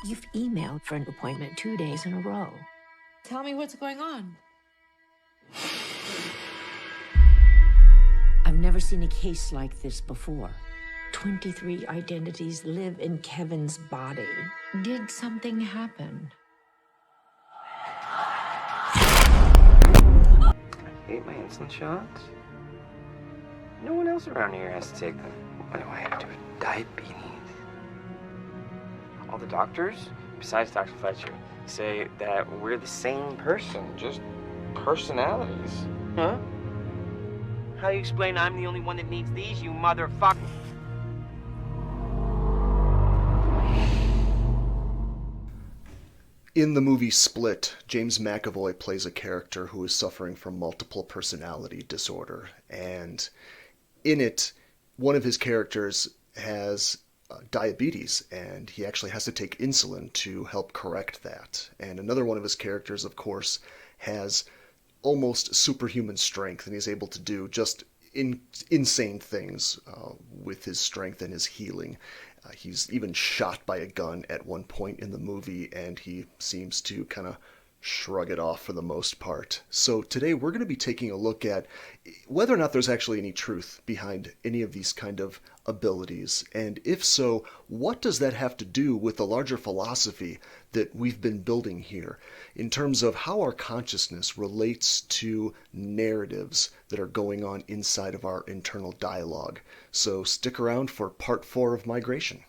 You've emailed for an appointment 2 days in a row. Tell me what's going on. I've never seen a case like this before. 23 identities live in Kevin's body. Did something happen? I hate my insulin shots. No one else around here has to take them. What do I have to do with diabetes? All the doctors, besides Dr. Fletcher, say that we're the same person, just personalities. Huh? How do you explain I'm the only one that needs these, you motherfucker? In the movie Split, James McAvoy plays a character who is suffering from multiple personality disorder. And in it, one of his characters has diabetes, and he actually has to take insulin to help correct that. And another one of his characters, of course, has almost superhuman strength, and he's able to do just insane things with his strength and his healing. He's even shot by a gun at one point in the movie, and he seems to kind of shrug it off for the most part. So today we're going to be taking a look at whether or not there's actually any truth behind any of these kind of abilities, and if so, what does that have to do with the larger philosophy that we've been building here in terms of how our consciousness relates to narratives that are going on inside of our internal dialogue. So stick around for part 4 of Migration.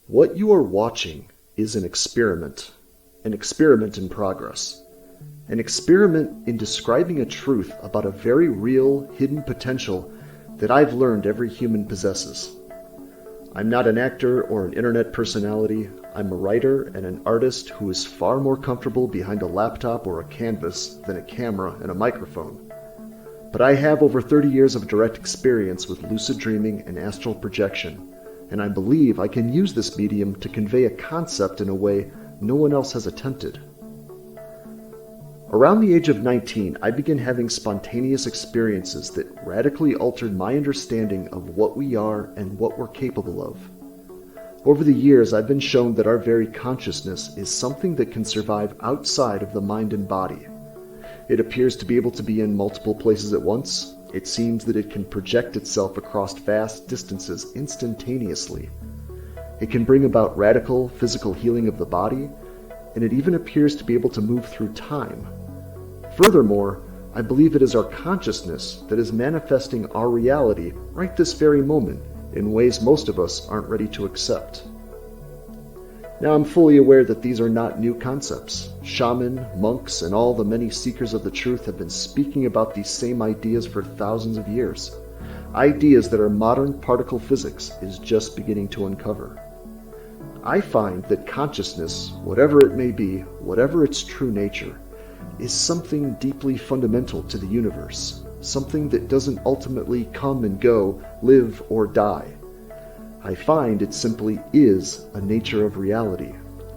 What you are watching is an experiment in progress. An experiment in describing a truth about a very real, hidden potential that I've learned every human possesses. I'm not an actor or an internet personality. I'm a writer and an artist who is far more comfortable behind a laptop or a canvas than a camera and a microphone. But I have over 30 years of direct experience with lucid dreaming and astral projection, and I believe I can use this medium to convey a concept in a way no one else has attempted. Around the age of 19, I began having spontaneous experiences that radically altered my understanding of what we are and what we're capable of. Over the years, I've been shown that our very consciousness is something that can survive outside of the mind and body. It appears to be able to be in multiple places at once. It seems that it can project itself across vast distances instantaneously. It can bring about radical physical healing of the body, and it even appears to be able to move through time. Furthermore, I believe it is our consciousness that is manifesting our reality right this very moment in ways most of us aren't ready to accept. Now, I'm fully aware that these are not new concepts. Shaman, monks, and all the many seekers of the truth have been speaking about these same ideas for thousands of years. Ideas that our modern particle physics is just beginning to uncover. I find that consciousness, whatever it may be, whatever its true nature, is something deeply fundamental to the universe, something that doesn't ultimately come and go, live or die. I find it simply is a nature of reality,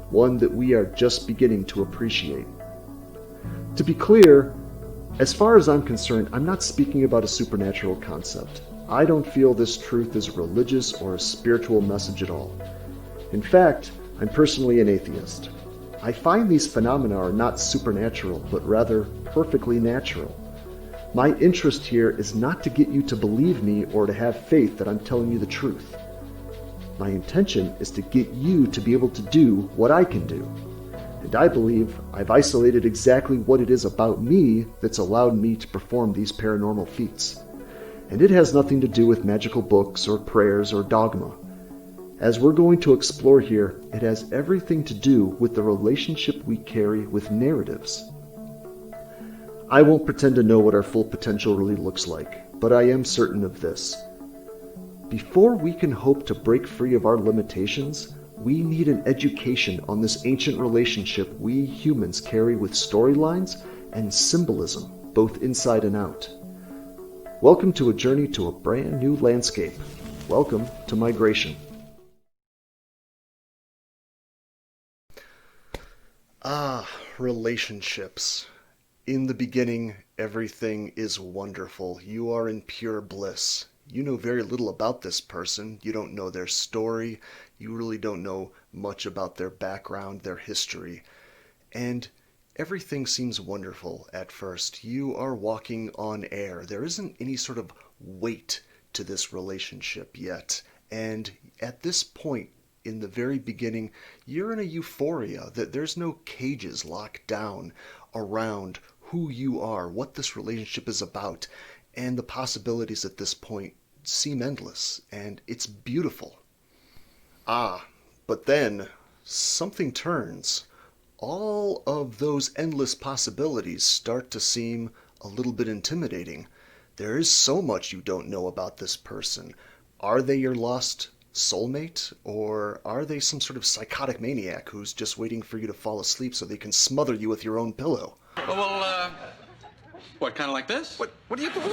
one that we are just beginning to appreciate. To be clear, as far as I'm concerned, I'm not speaking about a supernatural concept. I don't feel this truth is a religious or a spiritual message at all. In fact, I'm personally an atheist. I find these phenomena are not supernatural, but rather perfectly natural. My interest here is not to get you to believe me or to have faith that I'm telling you the truth. My intention is to get you to be able to do what I can do. And I believe I've isolated exactly what it is about me that's allowed me to perform these paranormal feats. And it has nothing to do with magical books or prayers or dogma. As we're going to explore here, it has everything to do with the relationship we carry with narratives. I won't pretend to know what our full potential really looks like, but I am certain of this. Before we can hope to break free of our limitations, we need an education on this ancient relationship we humans carry with storylines and symbolism, both inside and out. Welcome to a journey to a brand new landscape. Welcome to Migration. Relationships. In the beginning, everything is wonderful. You are in pure bliss. you know very little about this person. You don't know their story. You really don't know much about their background, their history. And everything seems wonderful at first. You are walking on air. There isn't any sort of weight to this relationship yet. And at this point, in the very beginning, you're in a euphoria that there's no cages locked down around who you are, what this relationship is about, and the possibilities at this point seem endless, and it's beautiful. But then something turns. All of those endless possibilities start to seem a little bit intimidating. There is so much you don't know about this person. Are they your lost soulmate, or are they some sort of psychotic maniac who's just waiting for you to fall asleep so they can smother you with your own pillow? Oh, well, what, kind of like this? What are you doing?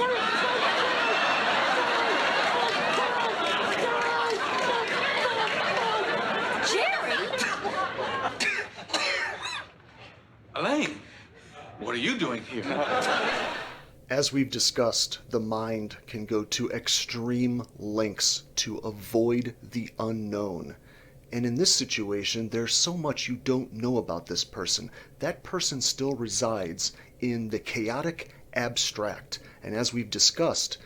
Elaine, what are you doing here? As we've discussed, the mind can go to extreme lengths to avoid the unknown. And in this situation, there's so much you don't know about this person. That person still resides in the chaotic abstract. And as we've discussed,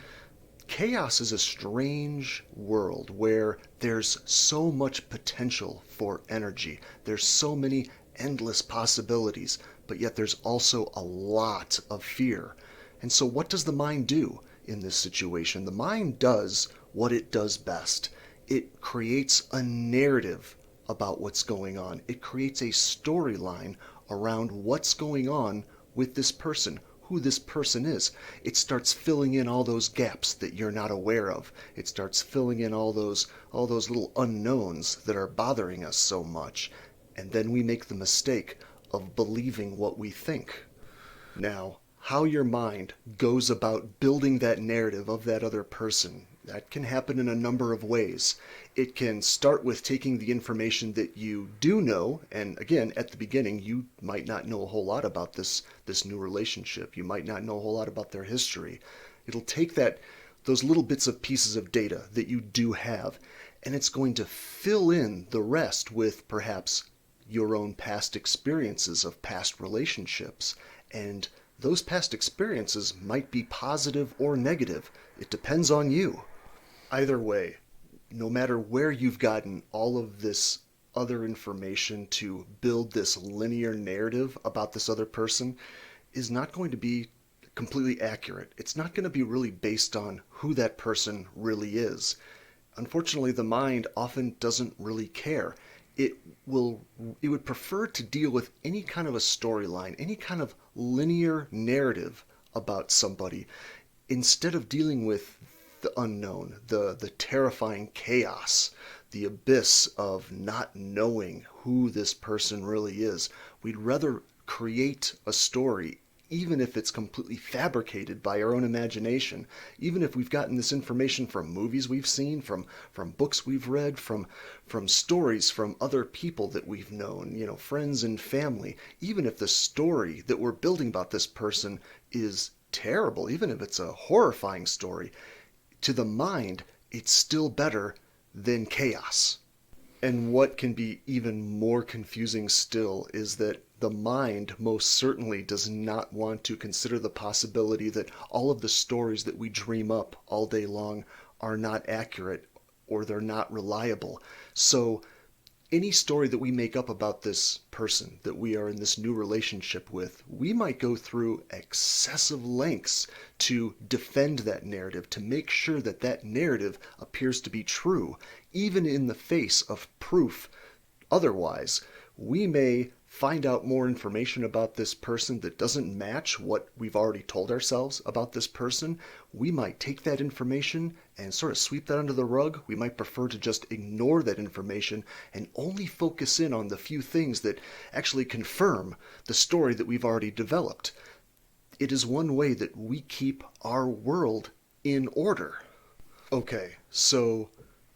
chaos is a strange world where there's so much potential for energy. There's so many endless possibilities, but yet there's also a lot of fear. And so what does the mind do in this situation? The mind does what it does best. It creates a narrative about what's going on. It creates a storyline around what's going on with this person, who this person is. It starts filling in all those gaps that you're not aware of. It starts filling in all those little unknowns that are bothering us so much. And then we make the mistake of believing what we think. Now, how your mind goes about building that narrative of that other person, that can happen in a number of ways. It can start with taking the information that you do know, and again, at the beginning, you might not know a whole lot about this new relationship. You might not know a whole lot about their history. It'll take those little bits of pieces of data that you do have, and it's going to fill in the rest with perhaps your own past experiences of past relationships. And those past experiences might be positive or negative. It depends on you. Either way, no matter where you've gotten all of this other information to build this linear narrative about this other person is not going to be completely accurate. It's not going to be really based on who that person really is. Unfortunately, the mind often doesn't really care. It would prefer to deal with any kind of a storyline, any kind of linear narrative about somebody, instead of dealing with the unknown, the terrifying chaos, the abyss of not knowing who this person really is. We'd rather create a story, even if it's completely fabricated by our own imagination, even if we've gotten this information from movies we've seen, from books we've read, from stories from other people that we've known, friends and family. Even if the story that we're building about this person is terrible, even if it's a horrifying story, to the mind, it's still better than chaos. And what can be even more confusing still is that the mind most certainly does not want to consider the possibility that all of the stories that we dream up all day long are not accurate or they're not reliable. So any story that we make up about this person that we are in this new relationship with, we might go through excessive lengths to defend that narrative, to make sure that that narrative appears to be true, even in the face of proof otherwise. We may find out more information about this person that doesn't match what we've already told ourselves about this person. We might take that information and sort of sweep that under the rug. We might prefer to just ignore that information and only focus in on the few things that actually confirm the story that we've already developed. It is one way that we keep our world in order. Okay, so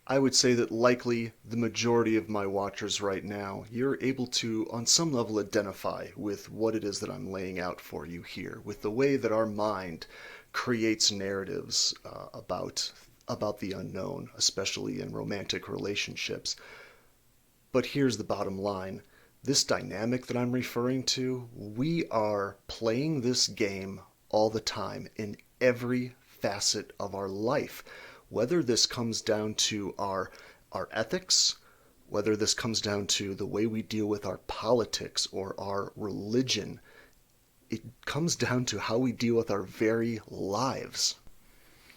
I would say that likely the majority of my watchers right now, you're able to, on some level, identify with what it is that I'm laying out for you here, with the way that our mind creates narratives about about the unknown, especially in romantic relationships. But here's the bottom line. This dynamic that I'm referring to, we are playing this game all the time in every facet of our life. Whether this comes down to our ethics, whether this comes down to the way we deal with our politics or our religion, it comes down to how we deal with our very lives.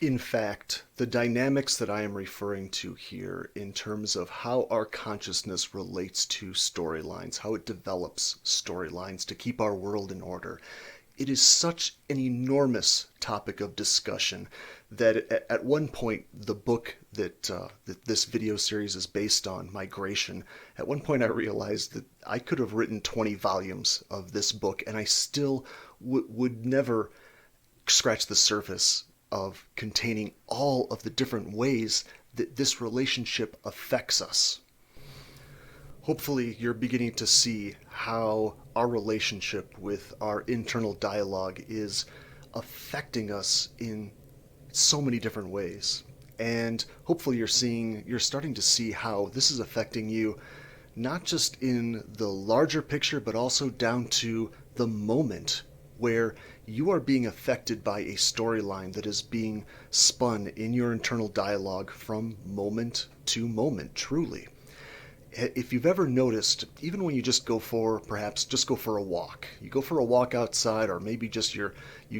In fact, the dynamics that I am referring to here in terms of how our consciousness relates to storylines, how it develops storylines to keep our world in order, it is such an enormous topic of discussion that at one point the book that this video series is based on, Migration, at one point I realized that I could have written 20 volumes of this book and I still would never scratch the surface of containing all of the different ways that this relationship affects us. Hopefully you're beginning to see how our relationship with our internal dialogue is affecting us in so many different ways. And hopefully you're starting to see how this is affecting you, not just in the larger picture, but also down to the moment where you are being affected by a storyline that is being spun in your internal dialogue from moment to moment, truly. If you've ever noticed, even when you perhaps just go for a walk, you go for a walk outside, or maybe just you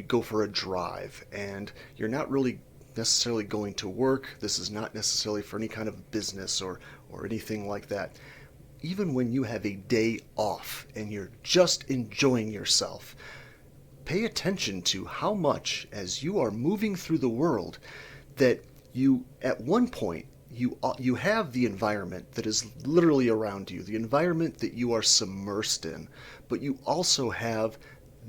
go for a drive, and you're not really necessarily going to work, this is not necessarily for any kind of business or anything like that. Even when you have a day off and you're just enjoying yourself, pay attention to how much, as you are moving through the world, that you, at one point, you have the environment that is literally around you, the environment that you are submersed in, but you also have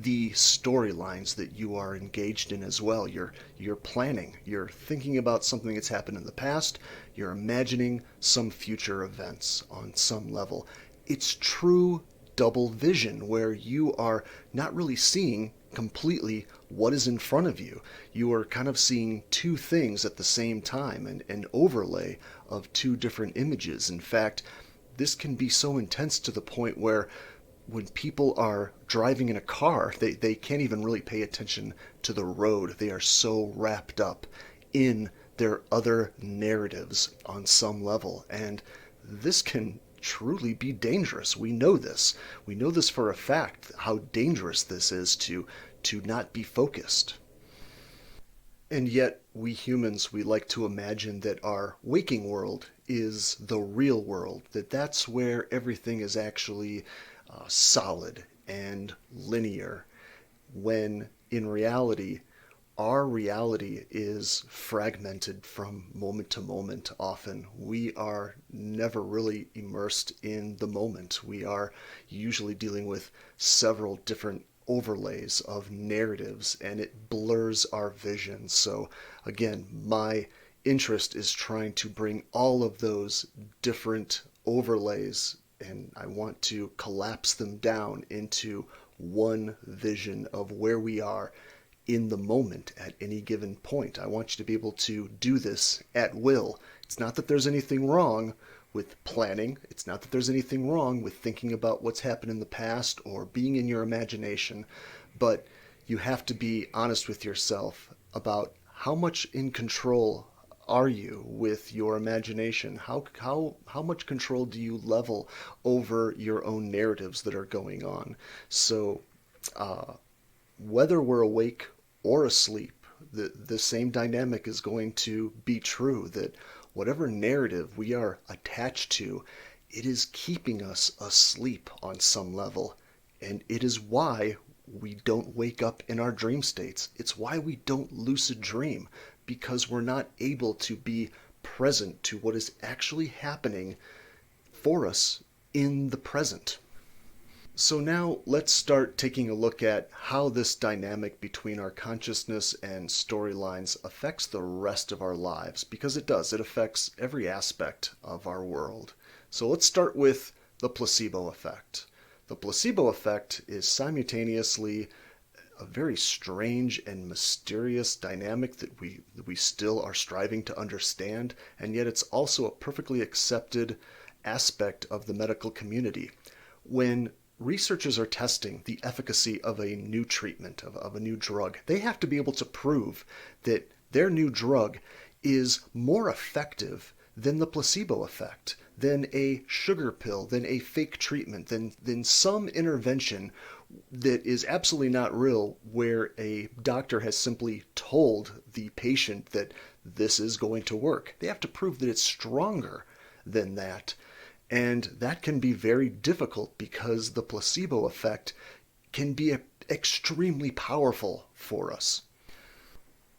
the storylines that you are engaged in as well. You're planning, you're thinking about something that's happened in the past, you're imagining some future events on some level. It's true double vision where you are not really seeing completely what is in front of you. You are kind of seeing two things at the same time, an overlay of two different images. In fact, this can be so intense to the point where when people are driving in a car, they can't even really pay attention to the road. They are so wrapped up in their other narratives on some level. And this can truly be dangerous. We know this. We know this for a fact, how dangerous this is to not be focused. And yet, we humans, we like to imagine that our waking world is the real world, that's where everything is actually solid and linear, when in reality, our reality is fragmented from moment to moment often. We are never really immersed in the moment. We are usually dealing with several different overlays of narratives, and it blurs our vision. So again, my interest is trying to bring all of those different overlays, and I want to collapse them down into one vision of where we are in the moment at any given point. I want you to be able to do this at will. It's not that there's anything wrong with planning. It's not that there's anything wrong with thinking about what's happened in the past or being in your imagination, but you have to be honest with yourself about how much in control are you with your imagination? How much control do you level over your own narratives that are going on? So whether we're awake or asleep, the same dynamic is going to be true, that whatever narrative we are attached to, it is keeping us asleep on some level. And it is why we don't wake up in our dream states. It's why we don't lucid dream, because we're not able to be present to what is actually happening for us in the present. So now let's start taking a look at how this dynamic between our consciousness and storylines affects the rest of our lives, because it does. It affects every aspect of our world. So let's start with the placebo effect. The placebo effect is simultaneously a very strange and mysterious dynamic that we still are striving to understand, and yet it's also a perfectly accepted aspect of the medical community. When researchers are testing the efficacy of a new treatment, of a new drug, they have to be able to prove that their new drug is more effective than the placebo effect, than a sugar pill, than a fake treatment, than some intervention that is absolutely not real, where a doctor has simply told the patient that this is going to work. They have to prove that it's stronger than that. And that can be very difficult because the placebo effect can be extremely powerful for us.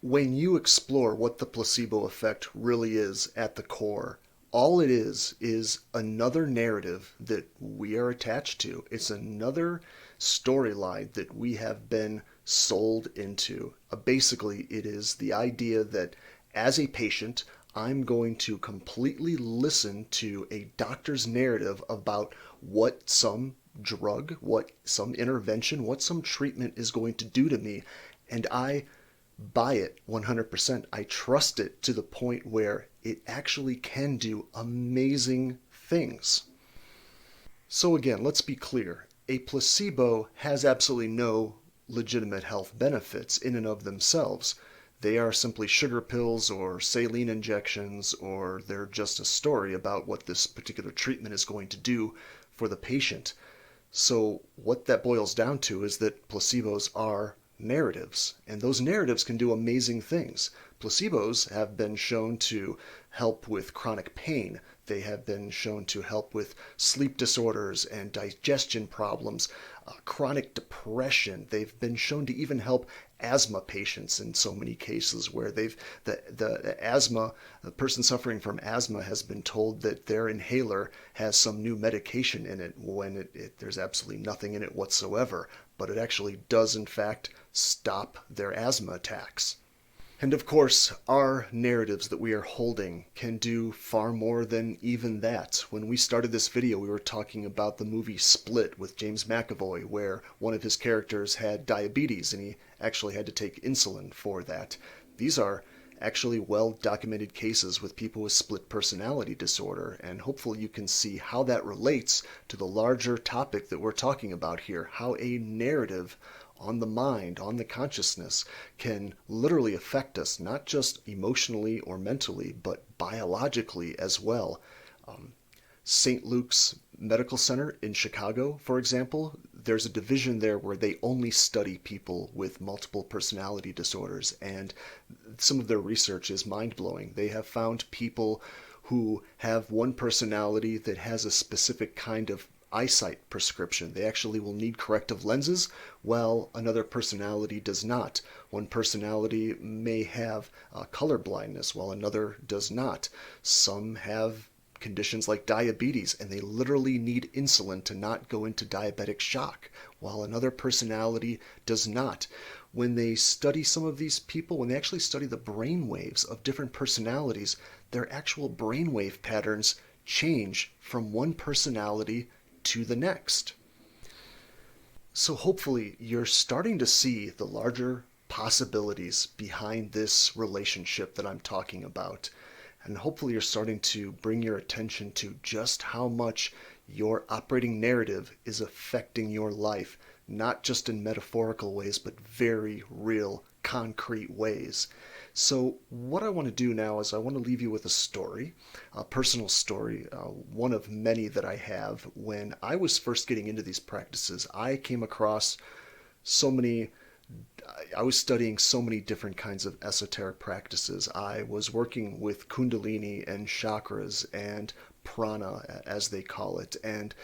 When you explore what the placebo effect really is at the core, all it is another narrative that we are attached to. It's another storyline that we have been sold into. Basically, it is the idea that as a patient, I'm going to completely listen to a doctor's narrative about what some drug, what some intervention, what some treatment is going to do to me, and I buy it 100%. I trust it to the point where it actually can do amazing things. So again, let's be clear. A placebo has absolutely no legitimate health benefits in and of themselves. They are simply sugar pills or saline injections, or they're just a story about what this particular treatment is going to do for the patient. So what that boils down to is that placebos are narratives, and those narratives can do amazing things. Placebos have been shown to help with chronic pain. They have been shown to help with sleep disorders and digestion problems, chronic depression. They've been shown to even help asthma patients in so many cases, where the person suffering from asthma has been told that their inhaler has some new medication in it when there's absolutely nothing in it whatsoever, but it actually does in fact stop their asthma attacks. And of course, our narratives that we are holding can do far more than even that. When we started this video, we were talking about the movie Split with James McAvoy, where one of his characters had diabetes and he actually had to take insulin for that. These are actually well-documented cases with people with split personality disorder, and hopefully you can see how that relates to the larger topic that we're talking about here, how a narrative on the mind, on the consciousness, can literally affect us, not just emotionally or mentally, but biologically as well. St. Luke's Medical Center in Chicago, for example, there's a division there where they only study people with multiple personality disorders, and some of their research is mind-blowing. They have found people who have one personality that has a specific kind of eyesight prescription. They actually will need corrective lenses, while another personality does not. One personality may have color blindness, while another does not. Some have conditions like diabetes, and they literally need insulin to not go into diabetic shock, while another personality does not. When they study some of these people, when they actually study the brain waves of different personalities, their actual brainwave patterns change from one personality to the next. So hopefully you're starting to see the larger possibilities behind this relationship that I'm talking about. And hopefully you're starting to bring your attention to just how much your operating narrative is affecting your life, not just in metaphorical ways, but very real, concrete ways. So what I want to do now is I want to leave you with a story, a personal story, one of many that I have. When I was first getting into these practices, I came across I was studying so many different kinds of esoteric practices. I was working with Kundalini and chakras and prana, as they call it. And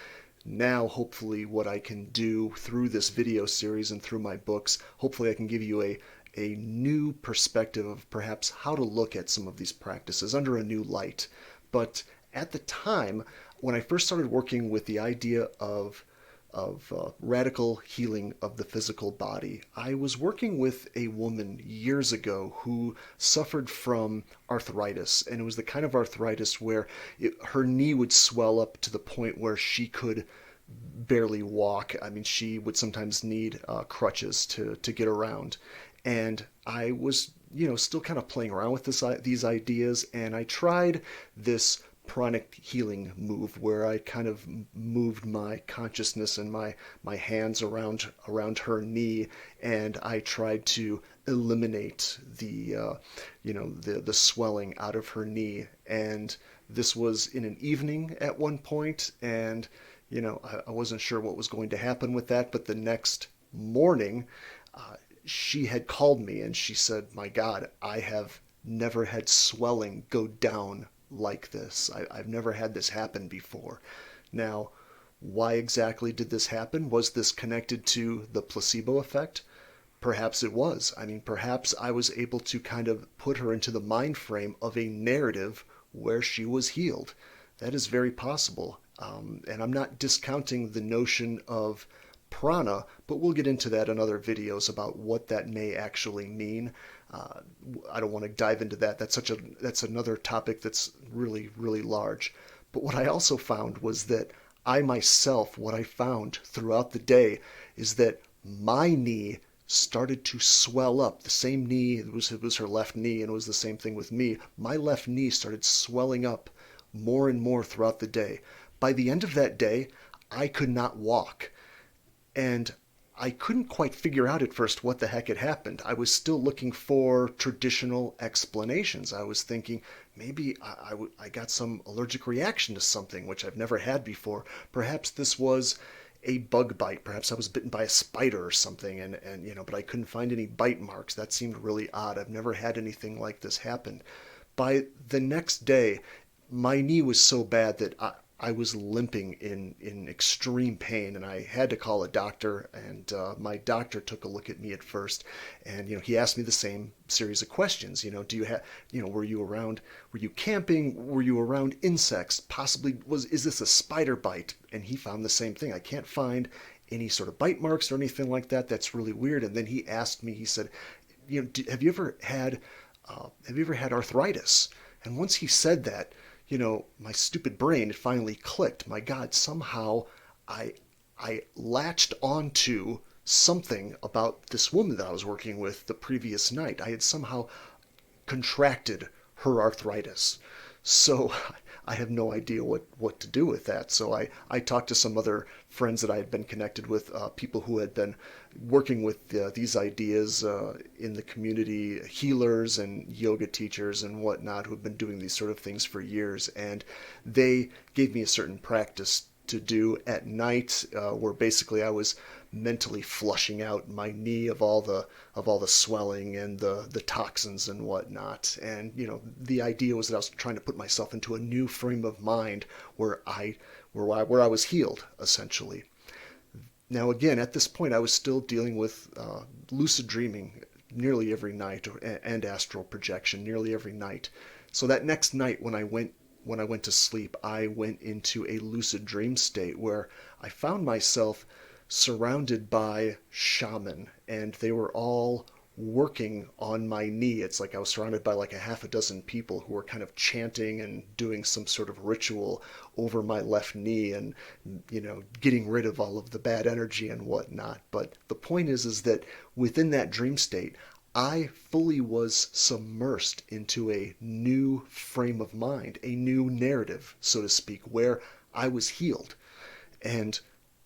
now, hopefully, what I can do through this video series and through my books, hopefully I can give you a new perspective of perhaps how to look at some of these practices under a new light. But at the time, when I first started working with the idea of radical healing of the physical body, I was working with a woman years ago who suffered from arthritis, and it was the kind of arthritis where her knee would swell up to the point where she could barely walk. I mean, she would sometimes need crutches to get around. And I was, still kind of playing around with these ideas, and I tried this pranic healing move where I kind of moved my consciousness and my hands around her knee, and I tried to eliminate the swelling out of her knee. And this was in an evening at one point, and I wasn't sure what was going to happen with that, but the next morning, she had called me and she said, "My God, I have never had swelling go down like this. I've never had this happen before." Now, why exactly did this happen? Was this connected to the placebo effect? Perhaps it was. I mean, perhaps I was able to kind of put her into the mind frame of a narrative where she was healed. That is very possible. And I'm not discounting the notion of prana, but we'll get into that in other videos about what that may actually mean. I don't want to dive into that. That's another topic that's really, really large. But what I also found was that what I found throughout the day is that my knee started to swell up. The same knee, it was her left knee, and it was the same thing with me. My left knee started swelling up more and more throughout the day. By the end of that day, I could not walk. And I couldn't quite figure out at first what the heck had happened. I was still looking for traditional explanations. I was thinking maybe I got some allergic reaction to something, which I've never had before. Perhaps this was a bug bite. Perhaps I was bitten by a spider or something, but I couldn't find any bite marks. That seemed really odd. I've never had anything like this happen. By the next day, my knee was so bad that I was limping in extreme pain, and I had to call a doctor. And my doctor took a look at me at first, and he asked me the same series of questions. Do you have, were you camping? Were you around insects? Possibly, is this a spider bite? And he found the same thing. I can't find any sort of bite marks or anything like that. That's really weird. And then he asked me. He said, have you ever had arthritis? And once he said that, my stupid brain, it finally clicked. My God, somehow I latched onto something about this woman that I was working with the previous night. I had somehow contracted her arthritis. So I have no idea what to do with that. So I talked to some other friends that I had been connected with, people who had been working with these ideas in the community, healers and yoga teachers and whatnot, who have been doing these sort of things for years. And they gave me a certain practice to do at night, where basically I was mentally flushing out my knee of all the swelling and the toxins and whatnot. And the idea was that I was trying to put myself into a new frame of mind where I was healed, essentially. Now again, at this point, I was still dealing with lucid dreaming nearly every night, and astral projection nearly every night. So that next night, when I went to sleep, I went into a lucid dream state where I found myself surrounded by shaman, and they were all working on my knee. It's like I was surrounded by like a half a dozen people who were kind of chanting and doing some sort of ritual over my left knee, and getting rid of all of the bad energy and whatnot. But the point is that within that dream state, I fully was submersed into a new frame of mind, a new narrative, so to speak, where I was healed. And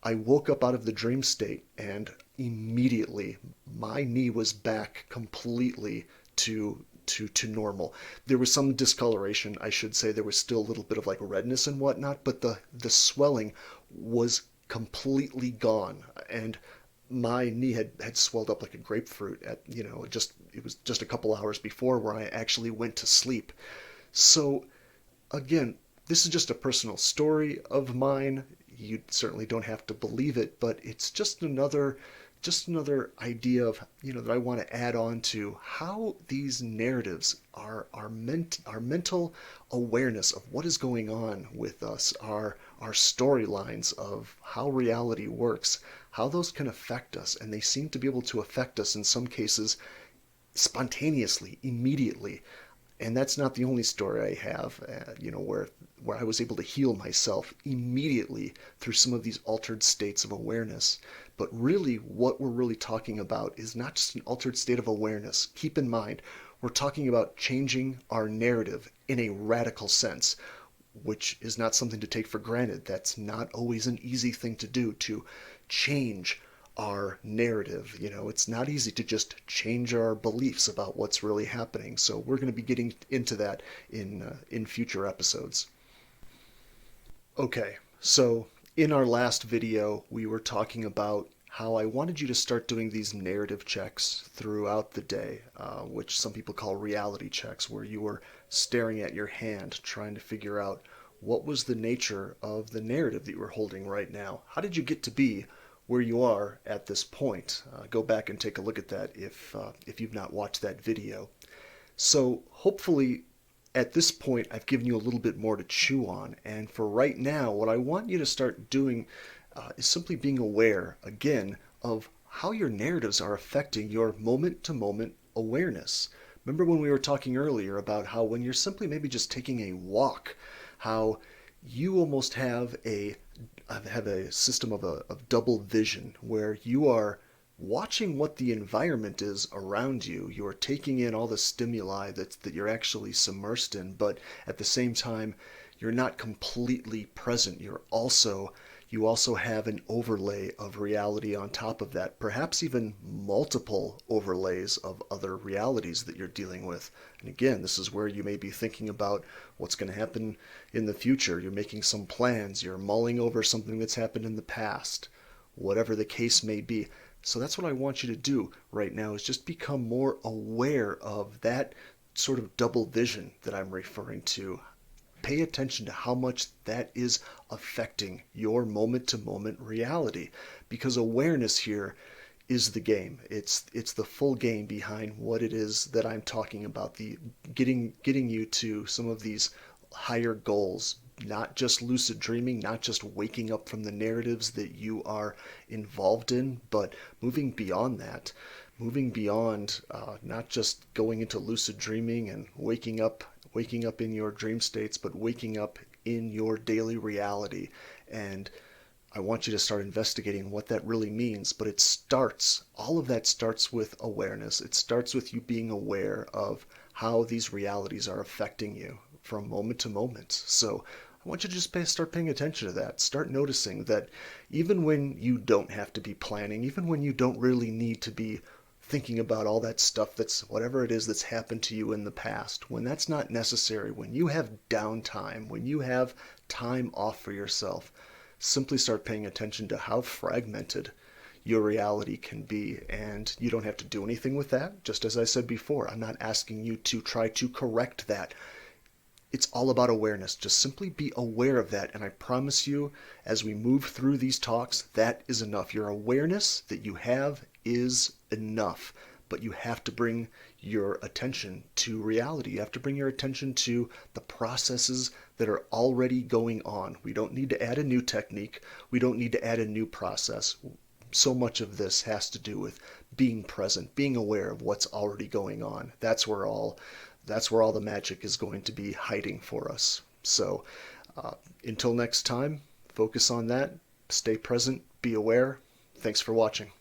I woke up out of the dream state, and immediately my knee was back completely to normal. There was some discoloration, I should say. There was still a little bit of like redness and whatnot, but the swelling was completely gone. And my knee had swelled up like a grapefruit at, it was just a couple hours before where I actually went to sleep. So again, this is just a personal story of mine. You certainly don't have to believe it, but it's just another idea of, that I want to add on to how these narratives are our mental awareness of what is going on with us, our storylines of how reality works, how those can affect us. And they seem to be able to affect us in some cases spontaneously, immediately. And that's not the only story I have, where I was able to heal myself immediately through some of these altered states of awareness. But really, what we're really talking about is not just an altered state of awareness. Keep in mind, we're talking about changing our narrative in a radical sense, which is not something to take for granted. That's not always an easy thing to do, to change our narrative. It's not easy to just change our beliefs about what's really happening. So we're going to be getting into that in future episodes. Okay, so in our last video, we were talking about how I wanted you to start doing these narrative checks throughout the day, which some people call reality checks, where you were staring at your hand, trying to figure out what was the nature of the narrative that you were holding right now. How did you get to be where you are at this point? Go back and take a look at that if you've not watched that video. So hopefully at this point I've given you a little bit more to chew on, and for right now what I want you to start doing is simply being aware again of how your narratives are affecting your moment-to-moment awareness. Remember when we were talking earlier about how when you're simply maybe just taking a walk, how you almost have a system of double vision, where you are watching what the environment is around you. You are taking in all the stimuli that you're actually submersed in, but at the same time, you're not completely present. You also have an overlay of reality on top of that, perhaps even multiple overlays of other realities that you're dealing with. And again, this is where you may be thinking about what's going to happen in the future. You're making some plans. You're mulling over something that's happened in the past, whatever the case may be. So that's what I want you to do right now, is just become more aware of that sort of double vision that I'm referring to. Pay attention to how much that is affecting your moment-to-moment reality, because awareness here is the game. It's the full game behind what it is that I'm talking about, the getting you to some of these higher goals, not just lucid dreaming, not just waking up from the narratives that you are involved in, but moving beyond that, moving beyond not just going into lucid dreaming and waking up in your dream states, but waking up in your daily reality. And I want you to start investigating what that really means. But all of that starts with awareness. It starts with you being aware of how these realities are affecting you from moment to moment. So I want you to just start paying attention to that. Start noticing that even when you don't have to be planning, even when you don't really need to be thinking about all that stuff, that's whatever it is that's happened to you in the past, when that's not necessary, when you have downtime, when you have time off for yourself, simply start paying attention to how fragmented your reality can be. And you don't have to do anything with that. Just as I said before, I'm not asking you to try to correct that. It's all about awareness. Just simply be aware of that. And I promise you, as we move through these talks, that is enough. Your awareness that you have is enough. But you have to bring your attention to reality. You have to bring your attention to the processes that are already going on. We don't need to add a new technique. We don't need to add a new process. So much of this has to do with being present, being aware of what's already going on. That's where all the magic is going to be hiding for us. So until next time, focus on that, stay present, be aware. Thanks for watching.